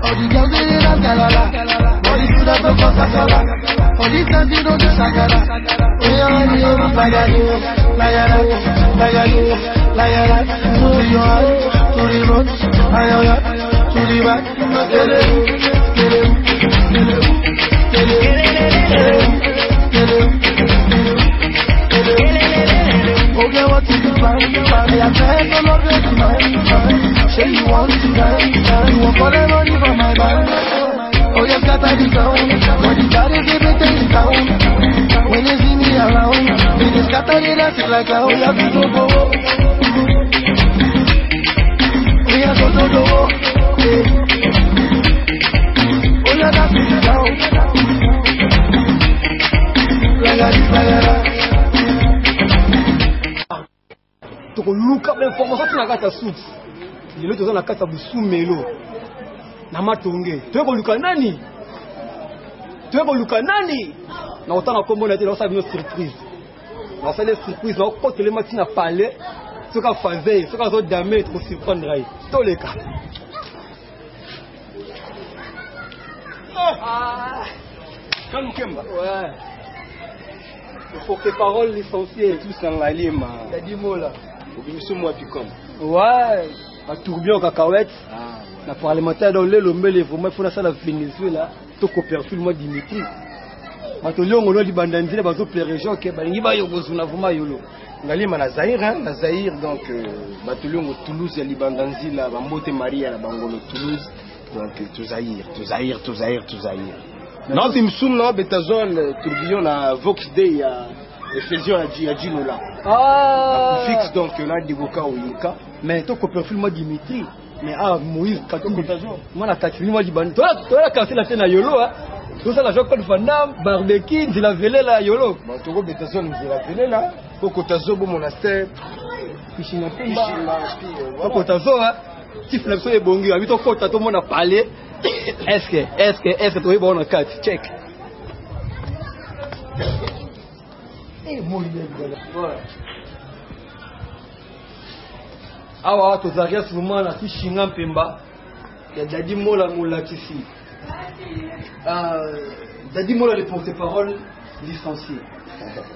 All the girls they dance galala. All the food I talk about sakala. All the dance they don't do shakala. Oh yeah, layara, layara, layara, layara. To the right, to the front, ayaya, to the back. Get it, get it, get it, get it, get it, get it. Okay, what is the plan? I said no love is mine. Say you want to die, you want for the money from my band. Oh, you got the sound, but the body is everything down. When you see me around, they just got the dance like a oh, you go go. Oh, you go go go. Oh, you got the sound. To look up information na kata suit. Lelo toza na kata busu melo. Na matonge. To ko luka nani? To ko luka nani? Na otana kombo na te na sa une surprise. Na sa les surprise na ko tele matina palais. Soka fazer, soka zo dame to surprendre ai. To leka. Ah. Calme Kemba. Ouais. Pour tes paroles licenciées. Tout ça en lima. T'as dit mot là. Moi puis comme. Ouais. À tourbillon cacahuète. Na parlementaire dans le lomele vraiment il faut ça la Venezuela. To coopérer moi Dimitri. Matolio ngolo di bandanzile bazo région ke balingi ba yogozuna vraiment yolo. Ngalima na Zaïre hein, na Zaïre donc Matolio ngo Toulouse ya Libandanzila Bambote Maria na Bangolo Toulouse donc tout Zaïre. Non dimsum no betazol tourbillon na Vox Day ya Effusion à Ginola. Ah fixe donc là Diboka ou Inka. Mais to coopérer moi Dimitri. Mais ah Moïse Katongo moi na Katini moi di bande. Toi la cassé la tête na yolo hein. Tout ça la joie comme Fandam barbecue de la velé la yolo. Bon to go betazol de la velé là. Poko tazo bo monastère. Piscine Pimba. Poko tazo hein. Si flexion est bongi, abi to kota to mona parler. Est-ce que tu es bon en 4 check. Eh mon Dieu. Ouais. Awa to zaria souvent na ti shinga Pemba. Ya dadi mola kisi. Dadi mola le porte-parole licencié.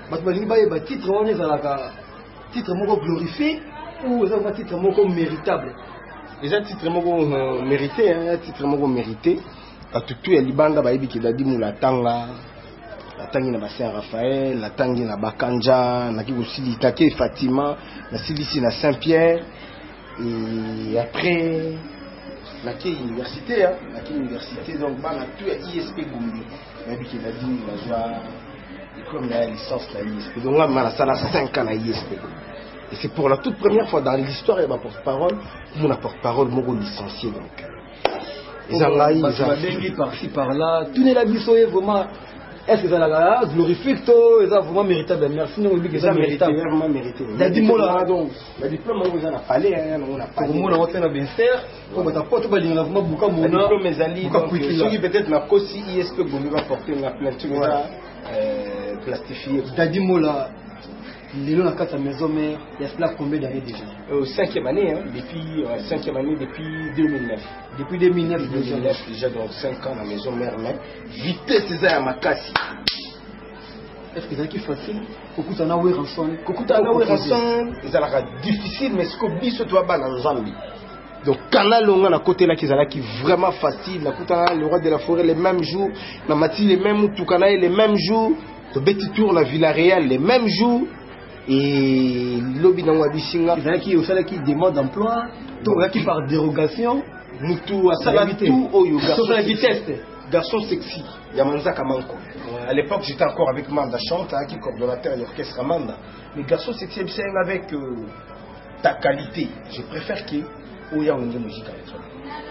Parce que ba ba titre on est à la titre moko glorifié ou un titre moko méritable. Déjà titre moko mérité hein, titre moko mérité. À tout ya libanda ba yebi ki dadi mola tanga. La tangi na Saint Raphaël, la tangi na Bakanja, na ki aussi Take Fatima, na Silisi na Saint-Pierre et après la université hein, la université donc ba na tout ya ISP Gombe. Na yebi ki dadi la joie comme la licence la ISP. Donc là na sala 5 ans na ISP. Et c'est pour la toute première fois dans l'histoire de ma porte-parole, mon porte-parole m'a licencié donc. Ils ont par-ci par-là, tout n'est la biso vraiment. Est-ce que ça la glorifique toi, ils ont vraiment méritable. Merci non oui que ça méritable. Vraiment mérité. La dimola donc, la diplôme on a parlé hein, on a parlé. Comme on a fait na Benster, comme ta porte ba linga vraiment buka mona. Diplôme mes alliés donc ceux qui peut-être na kosi ISP Gombe va porter na plainte plastifié. La dimola Lilo na kata maison mère, il y a cela combien d'années déjà? 5e année, hein, depuis 5e année, depuis 2009. Depuis 2009 déjà donc 5 ans à la maison mère, mais vitesse c'est à Makassi. Est-ce que c'est facile? Kokuta na we ranson, c'est difficile, mais ce que biso toi ba na Zambie. Donc canal on a côté là qui est vraiment facile, la côté le roi de la forêt les mêmes jours, na Mati les mêmes tout canal les mêmes jours, to Betty Tour la Villarreal les mêmes jours. Et lobby dans Wabisinga, il y a qui au salaire qui demande d'emploi, qui par dérogation, nous tout à ça tout au yoga. Garçon sexy. Yamanza Kamanko. À l'époque, j'étais encore avec Manda Chante, qui est coordonnateur de l'orchestre Manda. Mais garçon sexy, c'est avec ta qualité. Je préfère que Oya Wenge Musique avec toi.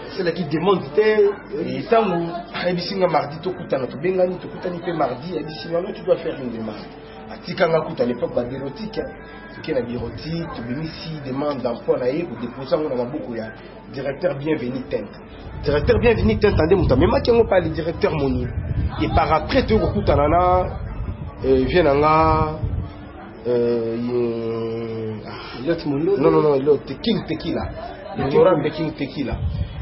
C'est là qui demande et tant où Abisinga mardi, Tokutana, Tobengani, Tokutani mardi, Abisinga, tu dois faire une demande. Tikanga à l'époque d'érotique, qui est la birotique, tu bénéficies demande d'emploi pour déposer dans beaucoup ya directeur bienvenu Tente. Directeur bienvenu Tente, mais moi qui n'ai pas le directeur Moni. Et par après tu as nana vient nanga l'autre non l'autre King Tequila, le programme de King Tequila.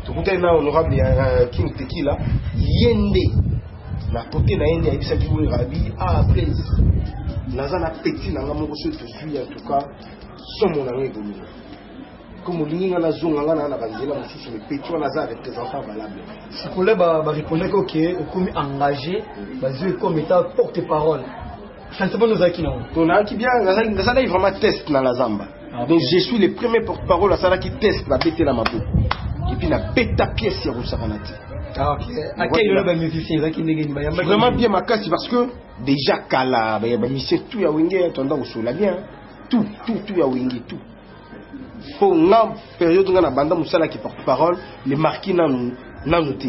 tokutani na honorable King Tequila yende na côté na yende ayebisa ki we rabi après naza na petit na nga moko so tozwi en tout cas somo na nga ebomina comme olingi nga nazonga nga na banzela mosusu me petit wana aza représentant valable sikole barépondre ke oke okomi engagé bazwi comme état porte-parole sentiment ozalaki nango tonayaki bien nazalaki vraiment test na la zamba donc je suis le premier porte-parole asalaki test babetela maboko et puis na beta pièce ya kosakana te vraiment bien makasi parce que déjà kala bamisien tout ya wenge tonda kosola bien tout ya wenge tout pour nga période nga na banda musala ki porte-parole le marquis nanu te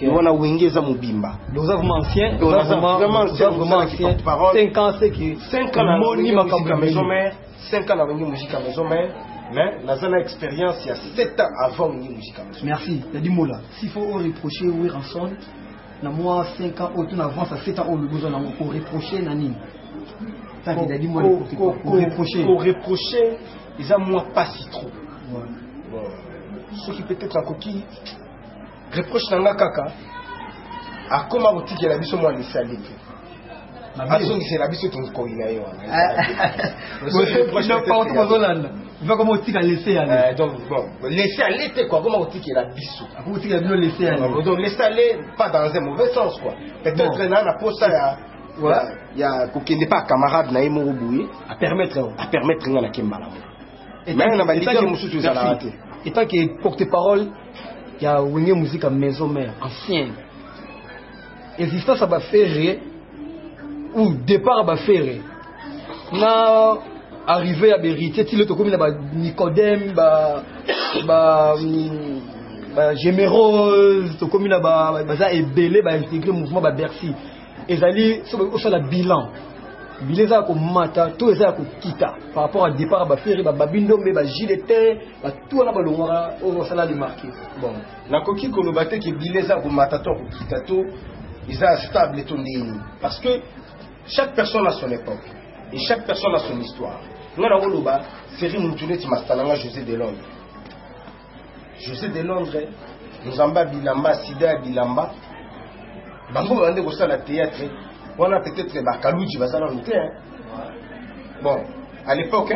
on a wenge eza mobimba vous êtes vraiment ancien vraiment ancien 5 ans c'est qui 5 ans na moni makambo maison mère 5 ans na wenge musique à maison mère mais dans une expérience il y a 7 ans avant une musique. Merci. Il y a du mot là. S'il faut reprocher oui rançon, na moi 5 ans autant avance à 7 ans on le besoin pour reprocher nani. Ça il a dit moi pour reprocher, ils ont moi pas si trop. Bon. Ce qui peut-être un coquille reproche nanga kaka a comment vous dites que la biso moi les salés. Azongi c'est la biso ton koina yo. Il va comment tu laisser aller. Donc bon, laisser aller quoi, comment tu la biso. Comment tu laisser aller. Donc laisser aller pas dans un mauvais sens quoi. Peut-être là na posa ya il y a kokende pas camarade na yemo bouye à permettre na kembala. Mais na ba leader mususu za la raté. Et tant que porte-parole il y a wenge musique à maison mère ancienne. Existence va faire ou départ va faire. Na arrivé à vérité, tu le comme na Nicodème, Gémérose, to comme na ça est belé, intégrer mouvement Bercy. Ezali sur la bilan. Bilan ça comme mata, tout ça comme kita par rapport à départ va faire babindombe gileté, tout na balongora au sala de marqué. Bon, na koki ko lobate ke bilan ça comme mata to kita to, ils a stable ton dini parce que chaque personne a son époque et chaque personne a son histoire. Nous avons série Moutouneti Mastananga José de Londres. José de Londres, nous avons Bilamba, Sida Bilamba. Bango Bande au la théâtre. On a peut-être Bakalouji Basana Mouté. Bon, à l'époque,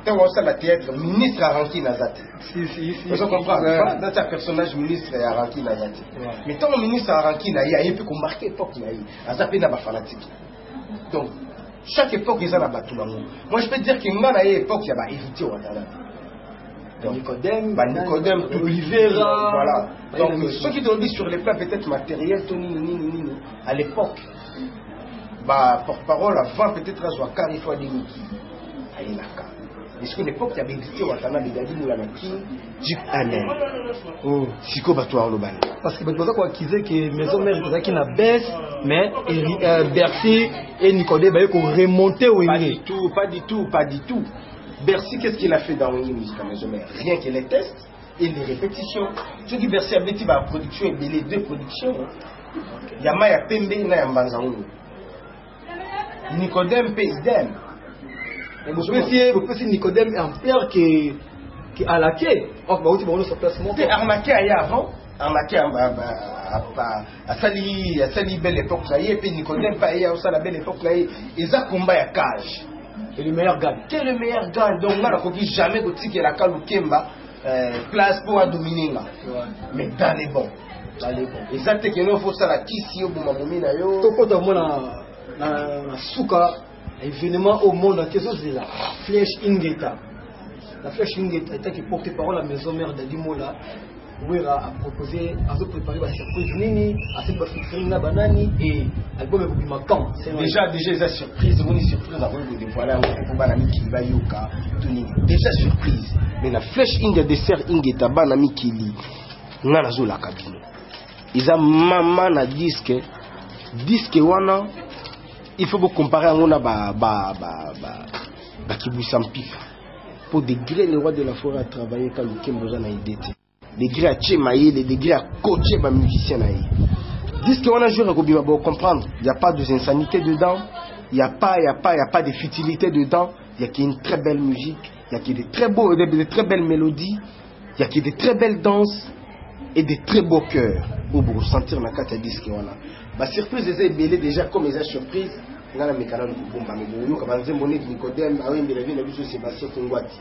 quand on a la théâtre, ministre Aranki Nazati. Si. Vous comprenez? Dans un personnage ministre Aranki Nazati. Mais tant que ministre Aranki Naï, il y a pu marquer l'époque Naï. Azapé n'a pas fanatique. Donc, chaque époque, ils ont un bateau. Moi, je peux dire qu'il y a une époque, il y a un héritier au Rwanda. Nicodème, Oliveira. Voilà. Donc, ceux qui ont dit sur les plans peut-être matériels, à l'époque, porte-parole, avant peut-être, à Zouakar, il faut aller à Inaka. Est-ce qu'à l'époque, il y avait héritier au Rwanda, mais il y a dit Moulanaki, Jip Amen. Oh, Siko Batoua Loban. Parce que c'est quoi qui disait que Maison Mère qui n'a baisse, mais Bercy et Nicodème ont remonté au Pas du tout. Bercy, qu'est-ce qu'il a fait dans Wenge Musique à Maison Mère? Rien que les tests et les répétitions. Ce qui Bercy a bêti la production et les deux productions. Il y a Maya Pembe et Naya Mbanzaouni. Nicodème Pesdem. Vous pouvez si Nicodème est un père qui a la quai. C'est arnaqué avant. Arnaqué à Sali belle époque là, et puis Nicodème pas à la belle époque là, ils ont combat à cage. Et le meilleur gagne. Quel est le meilleur gagne? Donc on n'a jamais que la Kalukemba place pour dominer. Mais dans les bons. Exactement que nous faut ça la kisi au moment yo. Tout quand on a souka événement au monde entier c'est la flèche Ingeta. La flèche Ingeta était qui porte parole à la maison mère d'Adimola. Ouera a proposé à se préparer la surprise nini, à se préparer la banane et album est marquant. Déjà la surprise, on est surprise avant de dévoiler un peu banane qui va yoka, tout nini. Déjà surprise. Mais la flèche Inge dessert Ingeta banane qui lit, n'a la zola cabine. Ils ont maman na disque wana. Il faut comparer à mon Kibusampif. Pour degré le roi de la forêt à travailler quand le Kemboza n'a idée. Degré à Tchemaïe, les degrés à coacher les musiciens. Disque on a joué à comprendre. Il n'y a pas d'insanité dedans. Il n'y a pas de futilité dedans. Il y a une très belle musique. Il y a de très belles mélodies. Il y a que des très belles danses et des très beaux cœurs pour vous ressentir dans la disque. La surprise est belle déjà comme les surprises. Dans la mécanique de bomba, mais vous avez un bonnet de Nicodème, à une de la vie de Sébastien Kongwati.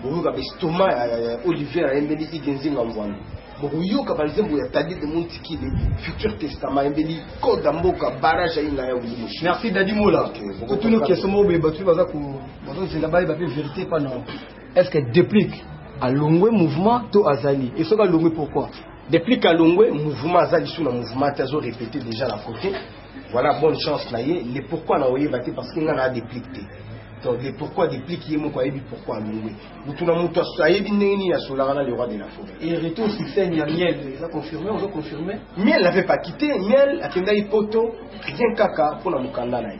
Vous avez Thomas, Olivier, à Mbeli Igenzing en Wanda. Vous avez de Montiki, le futur testament, Mbeli, Code d'Amboka, barrage à Inga. Merci Dadi Moula. Toutes nos questions, c'est là-bas, il va faire vérité pendant. Est-ce qu'elle déplique à Longwe mouvement to Azali? Et ce qu'à Longwe pourquoi? Déplique à Longwe, mouvement Azali sur le mouvement, tu as répété déjà la photo. Voilà, bonne chance là. Les pourquoi on a envoyé parce qu'il y a dépliqué. Donc les pourquoi dépliquer moi quoi et pourquoi Longwe. Nous tout le monde ça y est ni à Solarana le roi de la forêt. Et retour succès il y a Miel, ils ont confirmé, on a confirmé. Miel n'avait pas quitté, Miel a kenda poto rien caca pour la mukanda là.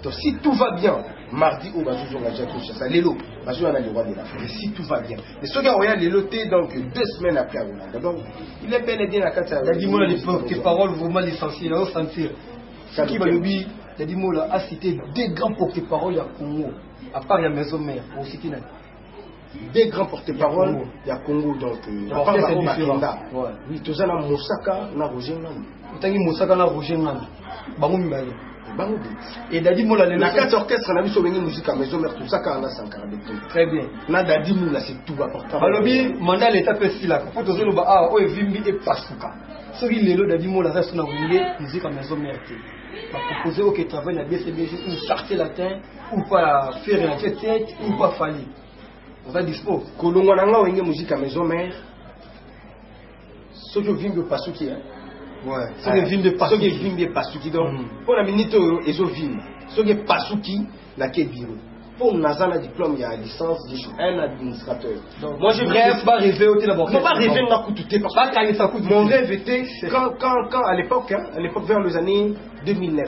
Donc si tout va bien, mardi au bazo on a déjà touché ça Lelo, bazo on a le roi de la forêt. Si tout va bien. Et ce gars regarde Lelo donc 2 semaines après donc il est bel et bien à Kata. Dis-moi les paroles vraiment l'essentiel, on sentir. Ce qui va le dire, Dadimola a cité des grands porte-paroles à Congo, à part la maison mère, pour citer des grands porte-paroles à Congo, donc à part la Makenda. Oui, tout ça, Moussaka, na Roger Nam. Tangi Moussaka, na Roger Nam. Bangoumi Baye. Et Dadimola, la 4 orchestres, on a vu sur une musique à maison mère, tout ça, quand on a 5 très bien. Na Dadimola, c'est tout important. Balobi, mandat l'état pessi là, pour tout le ah, oh, Vimbi et Pasuka. Ce qui est là, Dadimola, reste sur la musique à maison mère. Va proposer au travail à BCBG ou charter latin ou pas faire un tête ou pas faillir. On va dispo. Kolongo nanga wenge musique à maison mère. Ce que vient de Pasuki hein. Ouais. Ce que vient de Pasuki. Ce que vient de Pasuki donc pour la minute ezo vim. Ce que Pasuki na ke bureau. Pour Nazana diplôme il y a licence un administrateur. Donc, moi je rêve pas rêver au d'abord. Non pas rêver na coûter parce que ça coûte. Mon rêve était quand à l'époque vers les années 2009.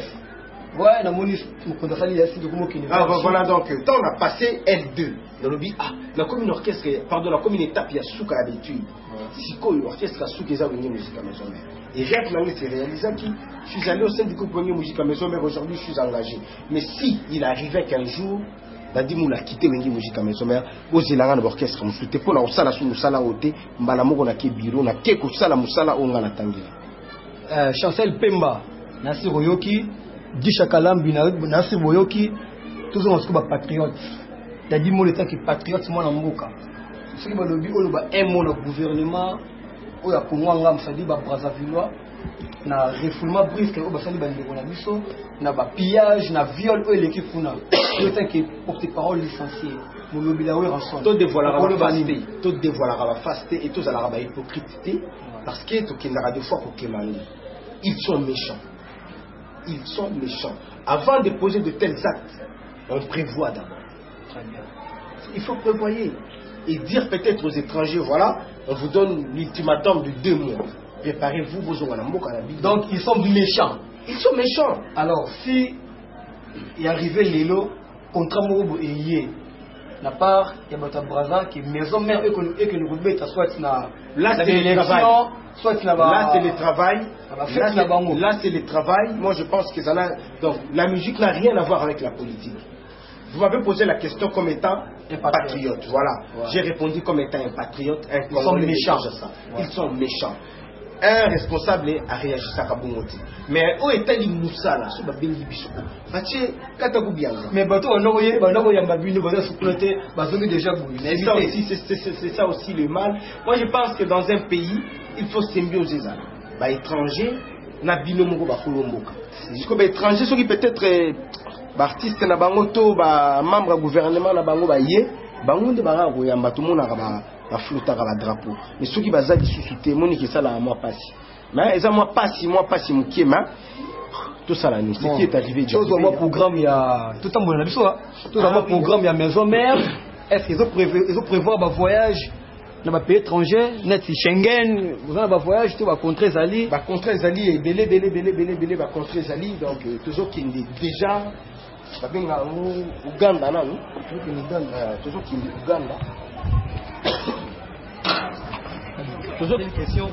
Ouais, na moni mukonda sali ya sidi kuma kini. Ah voilà donc quand on a passé L2 dans le bi la commune orchestre pardon la commune étape il y a souka habitude. Siko orchestre souka za venir musique à maison mère. Et rêve là c'est réalisé qui je suis allé au sein du groupe musique à maison mère aujourd'hui je suis engagé. Mais si il arrivait qu'un jour Dadi Moula quitté Wengi musique à maison mère aux élanga d'orchestre musuté pour na osala su musala ote mbala moko na ke bureau na ke ko sala musala onga na tangela. Chancel Pemba Nasi Royoki Disha Kalambi Nasi Boyoki tous on se trouve patriote. Dadi Moula est qui patriote moi na mboka. Ce qui va le dire ba un mot le gouvernement o ya Kongo msadi ba Brazzaville na refoulement brusque au basali bandeko na biso na ba pillage na viol o l'équipe kuna yo tanki porte-parole licencié mon lobila o rançon to dévoiler la faste et tous à la hypocrite parce que to kinara de fois pour Kemani ils sont méchants avant de poser de tels actes on prévoit d'abord il faut prévoyer et dire peut-être aux étrangers voilà on vous donne l'ultimatum de 2 mois. Préparez-vous vos oranamboka. Donc ils sont méchants. Ils sont méchants. Alors si il arrivé Lelo contre Mobo et Yé, la part il y a Bata Braza qui maison mère et que le groupe est soit na là c'est le travail. Soit là c'est le travail. Là c'est le travail. Moi je pense que ça n'a donc la musique n'a rien à voir avec la politique. Vous m'avez posé la question comme étant un patriote. Voilà. Ouais. J'ai répondu comme étant un patriote. Ils sont méchants. Ils sont méchants. Un responsable a réagi à Kabongoti. Mais où est il Moussa là? Sur Babengi Bisoko. Fatih, Katakubianga. Mais bateau, on a Yambabino, on a sous-cloté, Bazomi déjà voulu. C'est ça aussi le mal. Moi je pense que dans un pays, il faut symbioser ça. Bah étranger, Nabino Mogo Bakulomboka. Jusqu'au étranger, ceux qui peut-être artiste na bango to ba membre gouvernement na bango ba yé bango nde ba ko yamba tout monde ba flota ba drapeau mais ceux qui baza di susciter moni que ça la moi passi mais ça moi passi mukie ma tout ça là nous ce qui est arrivé tout dans mon programme il y a tout en bon na biso tout dans mon programme il y a maison mère est-ce qu'ils ont prévoir ba voyage dans les pays étrangers, net Schengen, vous avez un voyage, tout va contre Zali. Va contre Zali et belé va contre Zali, donc toujours qui est déjà, ça vient à Ouganda, non? Toujours qui est Ouganda. Toujours une question.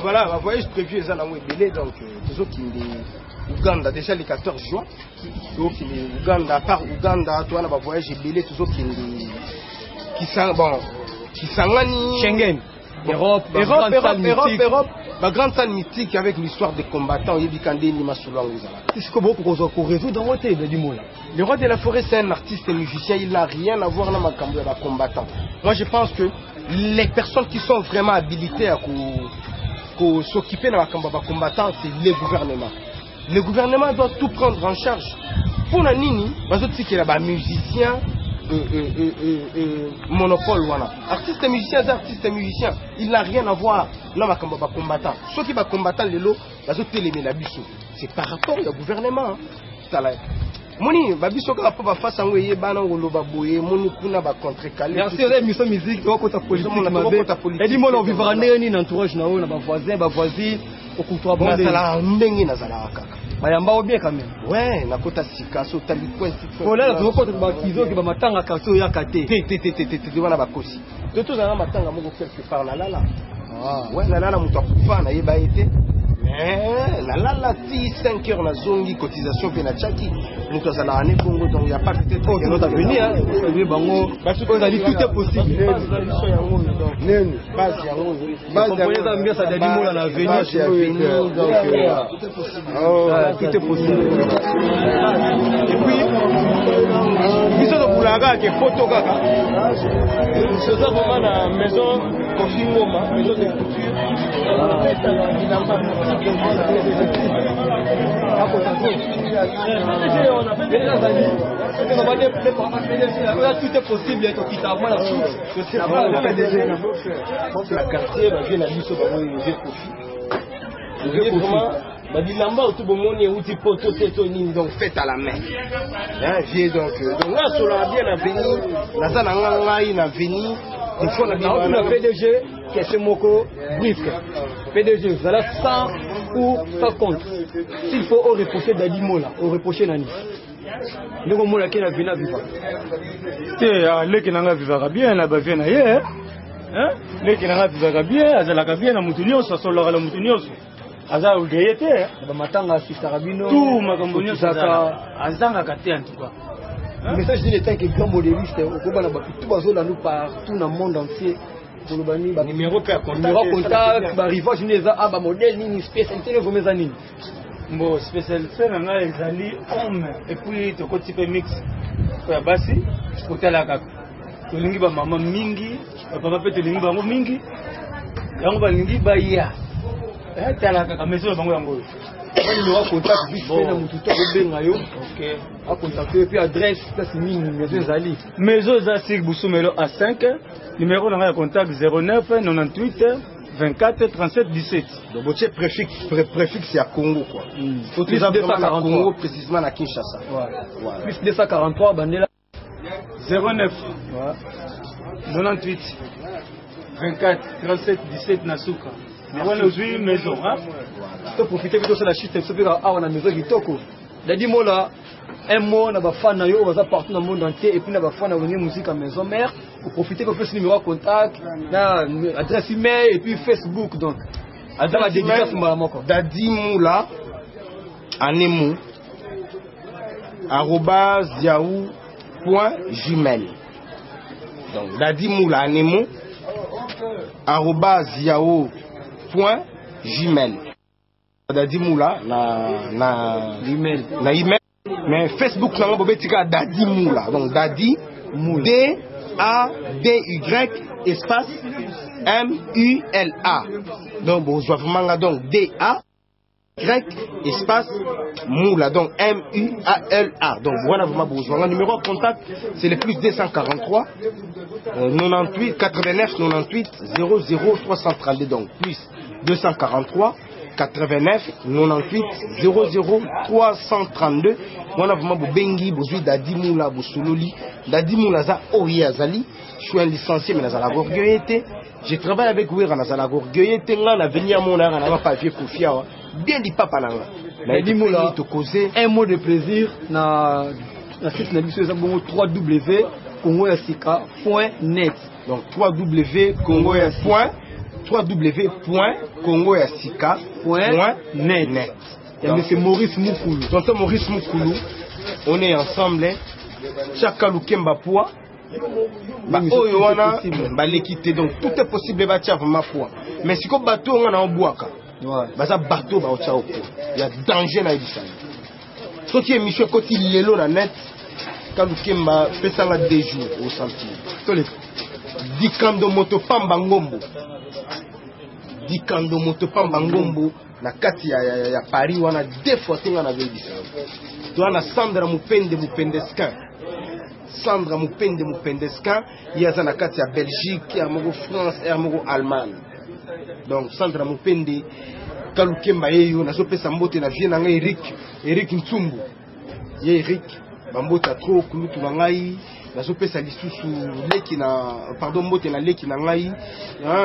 Voilà, va voyage prévu les années belé, donc toujours qui est Ouganda, déjà le 14 juin. Donc qui est Ouganda, à part Ouganda, toi on va voyage belé, toujours qui sont bon. Kisangani Schengen Europe, la grande salle mythique avec l'histoire des combattants. Le roi de la forêt, c'est un artiste et musicien, il n'a rien à voir dans ma combattant. Moi, je pense que les personnes qui sont vraiment habilitées à s'occuper de la combattant, c'est les gouvernements. Le gouvernement doit tout prendre en charge. Pour la Nini, il y a des musiciens, monopole. Artiste et musicien, il n'a rien à voir dans la combattant. Ceux qui sont combattants, c'est par rapport au gouvernement. Moni babiso ka pa face en weye bana ngoloba boye moni kuna ba contrecaler. Merci à l'émission musique to ko ta politique mabe. Et dis moi on vivra ndeni na entourage na na ba voisins au coutoir bon. Na ndenge na zala kaka. Bayamba o bien quand même. Ouais, na kota sika so tali point. Voilà la ko ba kizo ki ba matanga kaso ya kate. Te wana ba kosi. De tous na matanga moko quelque part na lala. Ah, ouais na lala muto akufa na yeba été. La lala ti 5 heures na zongi cotisation pe na chaki muto azala ane Congo donc il y a pas peut-être que notre avenir saluer bango parce que ça dit tout est possible nene base yango base ya mbia ça dit mola na avenir donc tout est possible et puis biso to kulaga ke photo kaka c'est ça vraiment la maison Kofi Ngoma maison de culture tout est possible être quittable la source la quartier va venir à biso ba moyo vraiment badilamba otubomoni uti poto teto nini donc fait à la main vieux donc là sur la bien avenir naza na ngai na avenir il faut la bien na PDG Kese Moko Brisque PDG vous allez 100 ou 100 contre s'il faut au reprocher Dadi Mola au reprocher nani ndeko mola ke na vina viva te leki nanga vivaka bien na bavie na ye hein leki nanga vivaka bien azalaka bien na mutu nyonso asolaka la mutu nyonso aza ugeye te ba matanga asisaka bino tout makambo nyonso azangaka te en tout cas le message d'une état que grand modéliste au Kobana ba tout bazola nous partout dans le monde entier kolobani ba numéro contact ba rivage ni eza aba modèle nini spécialité vous mes anini bon spécialité na nga ezali homme et puis tokoti pe mix ko ya basi kotala kaka tolingi ba mama mingi ba papa pe tolingi bango mingi yango balingi baya tala kaka maison bango yango numéro contact vite fait na mutu to benga yo OK a contacter puis adresse place mini maison ezali maison za Sig Busumelo à 5 numéro na contact 09 98 24 37 17. Donc votre préfixe c'est à Congo quoi. Plus 243 Congo précisément à Kinshasa. Voilà. Plus 243 bandela 09 98 24 37 17 Nasuka. On a joué maison hein. Tu profiter de la chute sur la maison Vitoko. Dadi Mola un mot na ba fan na yo baza partout dans le monde entier et puis na ba fan na venir musique à maison mère pour profiter pour faire ce numéro contact na adresse email et puis Facebook donc adresse dédicace moko Dadi Moula anemu @yahoo.gmail donc Dadi Moula anemu @yahoo.gmail Dadi Moula na email mais Facebook na ngabo betika Dadi Moula donc Dadi D A D Y espace M U L A donc bon vraiment donc D A Y espace Moula donc M U A L A donc voilà vraiment besoin numéro de contact c'est le plus 243 98 89 98 00 332 donc plus 243 89 98 00 332 mwana vraiment bobengi bozui Dadi Moula bosololi Dadi Moula za oye azali je suis un licencié mais nazala orgueillé je travaille avec Wera nazala orgueillé nga na venir mon na na pas vieux Kofia bien dit papa nanga Dadi Moula to causer un mot de plaisir na site na biso za bongo www.congoyasika.net donc www.congoyasika.net. C'est Maurice Moukoulou. Tonton Maurice Moukoulou, on est ensemble. Chaka Lukemba Poa, Bah oyo wana ba l'équité donc tout est possible ba tia vraiment point. Mais si ko bateau on a en boaka. Bah ça bateau ba tia au point. Il y a danger na ibisa. So qui émission côté lelo na net quand Kemba fait ça là 2 jours au sentier. Tole. Dikando moto pamba ngombo. Dikando moto pamba ngombo na kati ya Paris wana 2 fois tinga na ibisa. Doana Sandra Mupendescan. Sandra Mupendescan, il y a na kati ya Belgique, il y a France, il y a Allemagne. Donc Sandra Mupende Kalukemba yeyo nazo pesa mbote na vie na ngai Eric Ntsumbu. Ye Eric bambota trop kulutu na ngai nazo pesa lisusu leki na pardon mbote na leki na ngai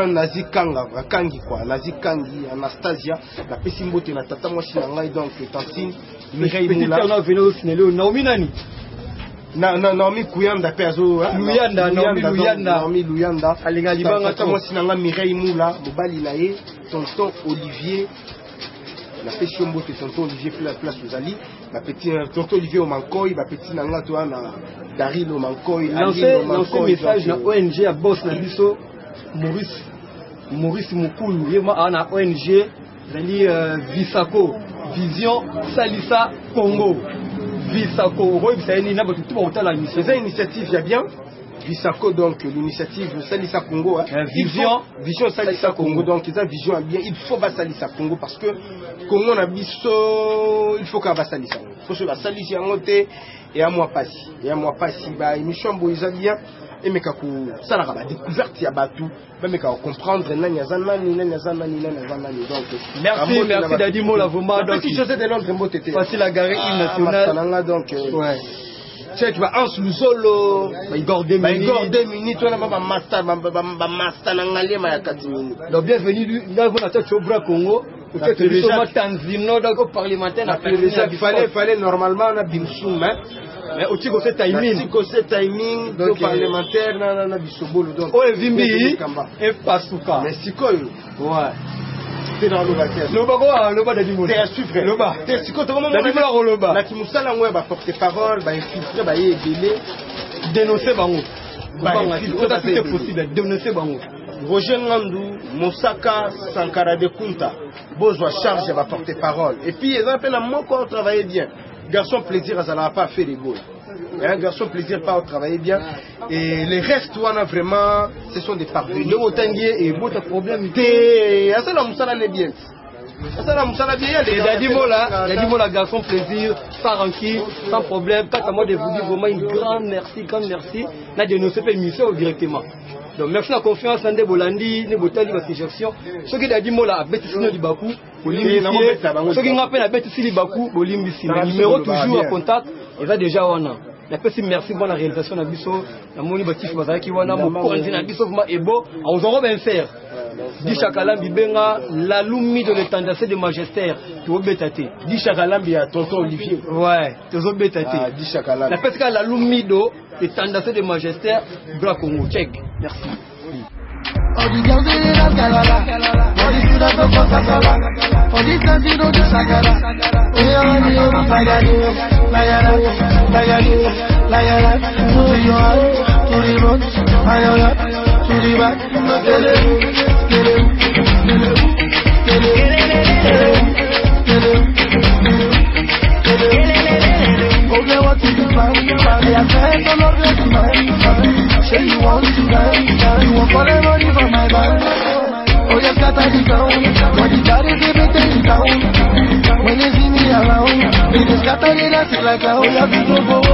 nazi kanga akangi kwa nazi kangi Anastasia na pesi mbote na tata mwasi na ngai donc tantine Mireille Moula na veno sinelo Naomi nani Naomi Kuyanda pezo Naomi Luyanda alinga libanga tata mwasi na ngai Mireille Moula mobali na ye tonton Olivier la pêche mbote tonton Olivier place Ozali ba petit tonton Olivier Omankoy ba petit na ngato na Daryl Omankoy lancé message na ONG à boss na biso Maurice Mukulu yema ana ONG zali Visako Vision Salisa Congo Visako roibisani na batu tout la mission c'est une initiative ya bien Visako donc l'initiative Salisa Congo Vision Salisa Congo donc c'est vision bien il faut ba Salisa Congo parce que Congo na biso il faut ka ba Salisa faut que la Salisa monte et à moi passi ba émission boiza bien et meka ko sala ka ba découverte ya batu ba meka comprendre nani azanani donc merci Dadi Mola vraiment donc petit chose de Londres mbote facile à garer une nationale donc ouais check va Hans Luzolo Igor 2 minutes on a ba master na ngalema ya 4 minutes donc bienvenue là vous na Chobra Congo peut-être déjà Tanzino donc parlementaire na fallait normalement na Bimsum mais au tigo ce timing donc parlementaire na bisobolo donc o evimbi et pasuka mais sikoyo ouais c'est dans loba Dadi Mola c'est suivre loba c'est sikoyo to moment Dadi Mola loba na kimusala ngwe ba porte parole ba infiltrer ba yebele dénoncer bango c'est possible dénoncer bango Roger Ngandou Mosaka Sankara de Kunta Bozwa charge va porter parole et puis ils ont appelé à mon corps travailler bien garçon plaisir ça n'a pas fait les beaux un garçon plaisir pas travailler bien et les restes on a vraiment ce sont des parvenus le motangier et votre problème té ça la musala les bien ça la musala bien Dadi Mola garçon plaisir sans rancune sans problème quand moi de vous dire vraiment une grande merci na dénoncer pas émission directement. Donc merci la confiance en Bolandi, ne botali ba suggestion. Ce qui Dadi Mola a bêti sino libaku, bolimbi. Ce qui m'appelle a bêti sino libaku, bolimbi. Le numéro toujours à contact, et va déjà wana. La personne merci pour la réalisation na biso, na moni batif bazaki wana mo konzi na biso vraiment ebo, on s'en va faire. Di Chakalambi benga la lumi de l'étendard de magistère, tu veux bétater. Di Chakalambi à tonton Olivier. Ouais, tu veux bétater. Di Chakalambi. La personne la lumi de l'étendard de magistère, Bra Congo. Check. Merci. Say you want to die, you want for the money from my band. Oh, you scatter the ground, but the body they be taking down. When you see me around, they just scatter the dance like a whole lot of people.